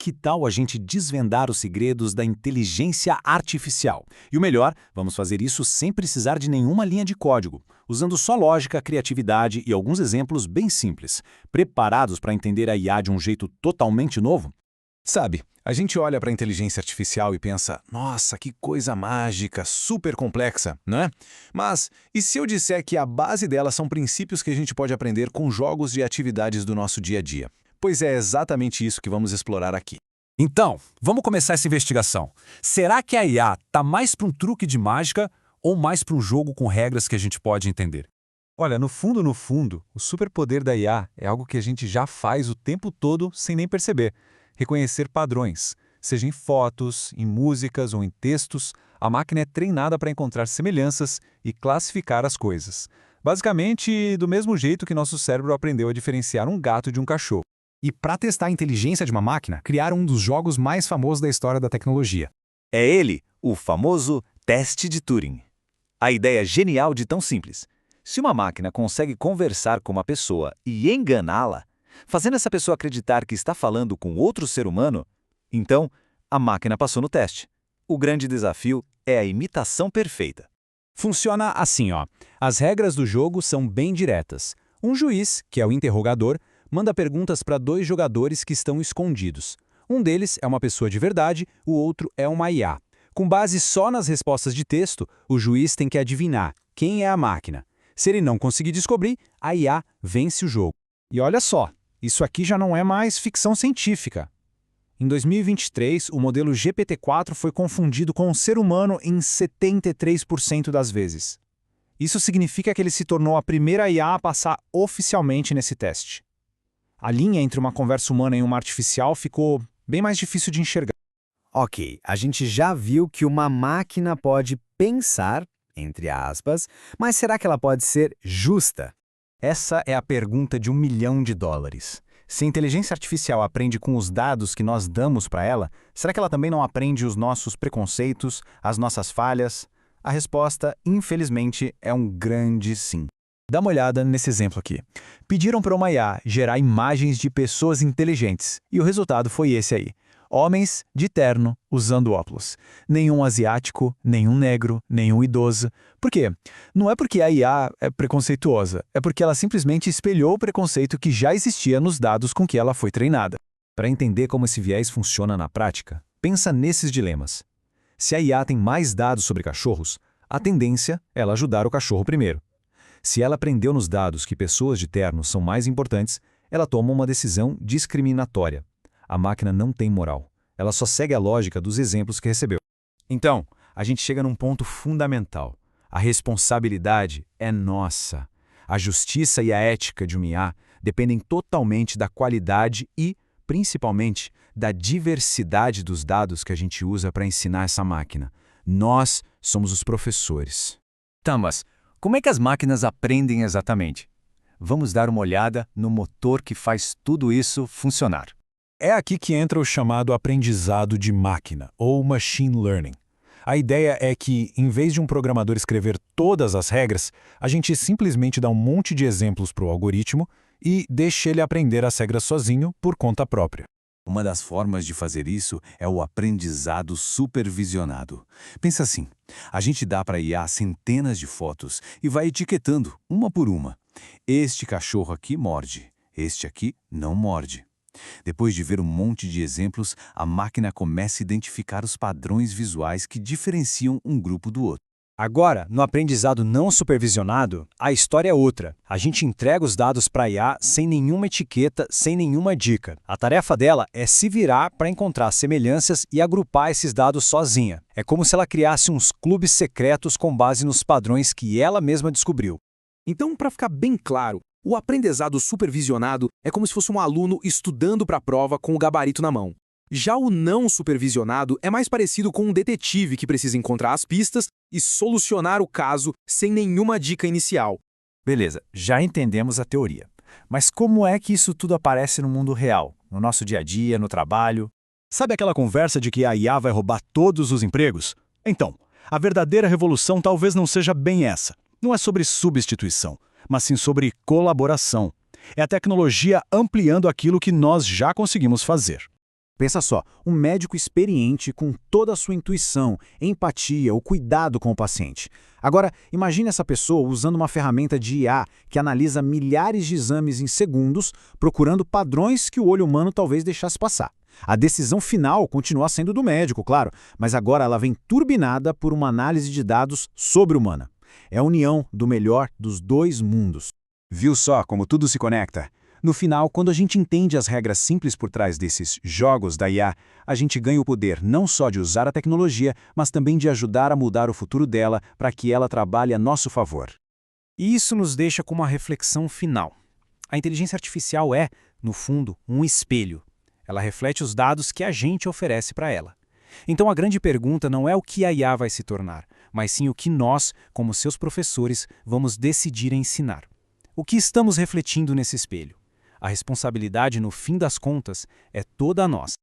que tal a gente desvendar os segredos da inteligência artificial? E o melhor, vamos fazer isso sem precisar de nenhuma linha de código, usando só lógica, criatividade e alguns exemplos bem simples. Preparados para entender a IA de um jeito totalmente novo? Sabe, a gente olha para a inteligência artificial e pensa, nossa, que coisa mágica, super complexa, não é? Mas e se eu disser que a base dela são princípios que a gente pode aprender com jogos e atividades do nosso dia a dia? Pois é exatamente isso que vamos explorar aqui. Então, vamos começar essa investigação. Será que a IA está mais para um truque de mágica ou mais para um jogo com regras que a gente pode entender? Olha, no fundo, o superpoder da IA é algo que a gente já faz o tempo todo sem nem perceber. Reconhecer padrões, seja em fotos, em músicas ou em textos, a máquina é treinada para encontrar semelhanças e classificar as coisas. Basicamente, do mesmo jeito que nosso cérebro aprendeu a diferenciar um gato de um cachorro. E para testar a inteligência de uma máquina, criaram um dos jogos mais famosos da história da tecnologia. É ele, o famoso teste de Turing. A ideia genial de tão simples. Se uma máquina consegue conversar com uma pessoa e enganá-la, fazendo essa pessoa acreditar que está falando com outro ser humano, então a máquina passou no teste. O grande desafio é a imitação perfeita. Funciona assim, ó. As regras do jogo são bem diretas. Um juiz, que é o interrogador, manda perguntas para dois jogadores que estão escondidos. Um deles é uma pessoa de verdade, o outro é uma IA. Com base só nas respostas de texto, o juiz tem que adivinhar quem é a máquina. Se ele não conseguir descobrir, a IA vence o jogo. E olha só, isso aqui já não é mais ficção científica. Em 2023, o modelo GPT-4 foi confundido com um ser humano em 73% das vezes. Isso significa que ele se tornou a primeira IA a passar oficialmente nesse teste. A linha entre uma conversa humana e uma artificial ficou bem mais difícil de enxergar. Ok, a gente já viu que uma máquina pode pensar, entre aspas, mas será que ela pode ser justa? Essa é a pergunta de $1 milhão. Se a inteligência artificial aprende com os dados que nós damos para ela, será que ela também não aprende os nossos preconceitos, as nossas falhas? A resposta, infelizmente, é um grande sim. Dá uma olhada nesse exemplo aqui. Pediram para uma IA gerar imagens de pessoas inteligentes, e o resultado foi esse aí. Homens de terno, usando óculos. Nenhum asiático, nenhum negro, nenhum idoso. Por quê? Não é porque a IA é preconceituosa, é porque ela simplesmente espelhou o preconceito que já existia nos dados com que ela foi treinada. Para entender como esse viés funciona na prática, pensa nesses dilemas. Se a IA tem mais dados sobre cachorros, a tendência é ela ajudar o cachorro primeiro. Se ela aprendeu nos dados que pessoas de terno são mais importantes, ela toma uma decisão discriminatória. A máquina não tem moral. Ela só segue a lógica dos exemplos que recebeu. Então, a gente chega num ponto fundamental. A responsabilidade é nossa. A justiça e a ética de uma IA dependem totalmente da qualidade e, principalmente, da diversidade dos dados que a gente usa para ensinar essa máquina. Nós somos os professores. Tá, mas como é que as máquinas aprendem exatamente? Vamos dar uma olhada no motor que faz tudo isso funcionar. É aqui que entra o chamado aprendizado de máquina, ou machine learning. A ideia é que, em vez de um programador escrever todas as regras, a gente simplesmente dá um monte de exemplos para o algoritmo e deixa ele aprender as regras sozinho por conta própria. Uma das formas de fazer isso é o aprendizado supervisionado. Pensa assim, a gente dá para a IA centenas de fotos e vai etiquetando, uma por uma. Este cachorro aqui morde, este aqui não morde. Depois de ver um monte de exemplos, a máquina começa a identificar os padrões visuais que diferenciam um grupo do outro. Agora, no aprendizado não supervisionado, a história é outra. A gente entrega os dados para a IA sem nenhuma etiqueta, sem nenhuma dica. A tarefa dela é se virar para encontrar semelhanças e agrupar esses dados sozinha. É como se ela criasse uns clubes secretos com base nos padrões que ela mesma descobriu. Então, para ficar bem claro, o aprendizado supervisionado é como se fosse um aluno estudando para a prova com o gabarito na mão. Já o não supervisionado é mais parecido com um detetive que precisa encontrar as pistas e solucionar o caso sem nenhuma dica inicial. Beleza, já entendemos a teoria. Mas como é que isso tudo aparece no mundo real? No nosso dia a dia, no trabalho? Sabe aquela conversa de que a IA vai roubar todos os empregos? Então, a verdadeira revolução talvez não seja bem essa. Não é sobre substituição, mas sim sobre colaboração. É a tecnologia ampliando aquilo que nós já conseguimos fazer. Pensa só, um médico experiente com toda a sua intuição, empatia, o cuidado com o paciente. Agora, imagine essa pessoa usando uma ferramenta de IA que analisa milhares de exames em segundos, procurando padrões que o olho humano talvez deixasse passar. A decisão final continua sendo do médico, claro, mas agora ela vem turbinada por uma análise de dados sobre-humana. É a união do melhor dos dois mundos. Viu só como tudo se conecta? No final, quando a gente entende as regras simples por trás desses jogos da IA, a gente ganha o poder não só de usar a tecnologia, mas também de ajudar a mudar o futuro dela para que ela trabalhe a nosso favor. E isso nos deixa com uma reflexão final. A inteligência artificial é, no fundo, um espelho. Ela reflete os dados que a gente oferece para ela. Então a grande pergunta não é o que a IA vai se tornar, mas sim o que nós, como seus professores, vamos decidir ensinar. O que estamos refletindo nesse espelho? A responsabilidade, no fim das contas, é toda nossa.